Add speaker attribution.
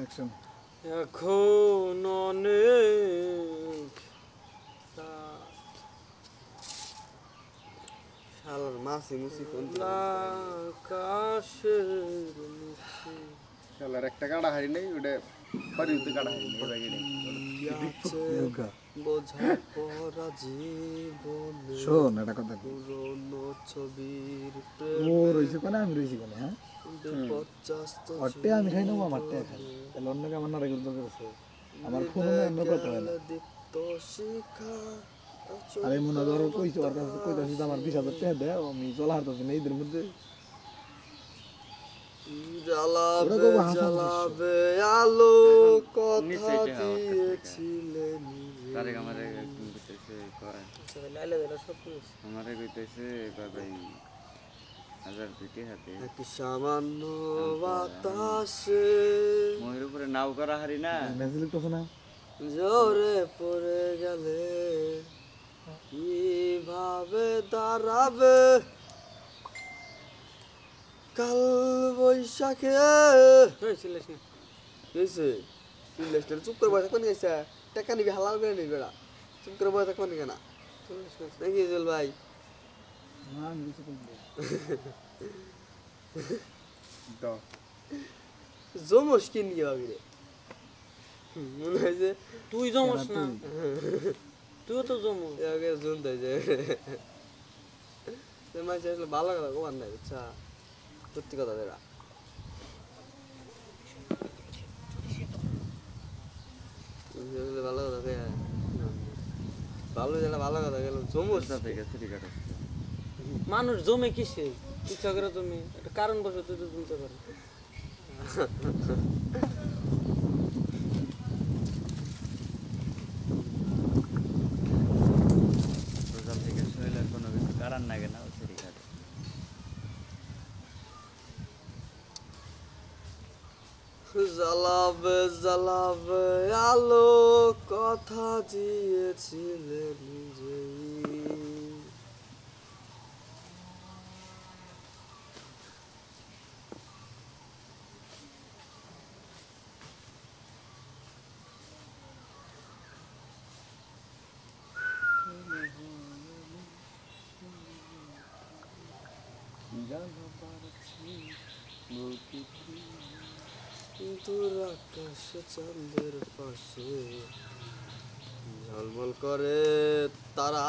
Speaker 1: action
Speaker 2: এখন অনেক
Speaker 3: শালার মাসি মুসি কোন
Speaker 2: আকাশের নিচে
Speaker 4: শালার একটা কাটা হারি নেই ওটা বাড়িতে কাটা হারি নেই এবার নেই
Speaker 3: বোঝা পড়া জীবনে
Speaker 1: শোন একটা কথা
Speaker 3: পুরনো ছবির
Speaker 1: ও রইছে কোন আমি রইছি কোন হ্যাঁ অটে আমি খাই না আমারটা খাই তাহলে অন্য কেমন না রেগুলার করছে আমার ফোন অন্য কথা হয় না আরে মনে ধরো কইছো আর কাছে কইতাছি আমার 20,000 টাকা দাও আমি চলা হারতাছি না এদের মধ্যে
Speaker 3: জ্বালাবে জ্বালাবে আলো কথা দিয়েছিলে
Speaker 5: তারে আমারে কইতেছে কয়
Speaker 2: লাইলা দিলা সব
Speaker 5: আমারে কইতেছে ভাই হাজার দুইটি হাতে
Speaker 3: এক সামান্য বাতাসে
Speaker 5: মহির উপরে নাও করা হারি না
Speaker 1: মেসেজ লিখতেছ না
Speaker 3: জোরে পড়ে গেলে কিভাবে দাঁড়াবে কাল বৈশাখে চুপ করে বসে কোন গেছে টাকা নিবি হালাল করে নিবি বেড়া চুপ করে বসে কোন কেনা নাকি জল ভাই জমস কি নিয়ে ভাবি রে মনে হয় যে
Speaker 2: তুই জমস না তুইও তো জমস
Speaker 3: জুন দেয় যে মাঝে আসলে ভালো কথা কমান নাই বুঝছা সত্যি কথা দেরা ভালো কথা কে ভালো যেটা ভালো কথা গেল জমস
Speaker 5: থেকে ছুটি কাটাচ্ছে
Speaker 2: মানুষ জমে কিসে ইচ্ছা করে তুমি একটা কারণ বসে তুই তো জমতে পারো
Speaker 5: রোজাল থেকে শরীরের কোনো কিছু কারণ লাগে না ছুটি কাটে
Speaker 3: জ্বালাবে জ্বালাবে আলো কথা দিয়েছিলে নিজেই দূর আকাশে চাঁদের পাশে ঝলমল করে তারা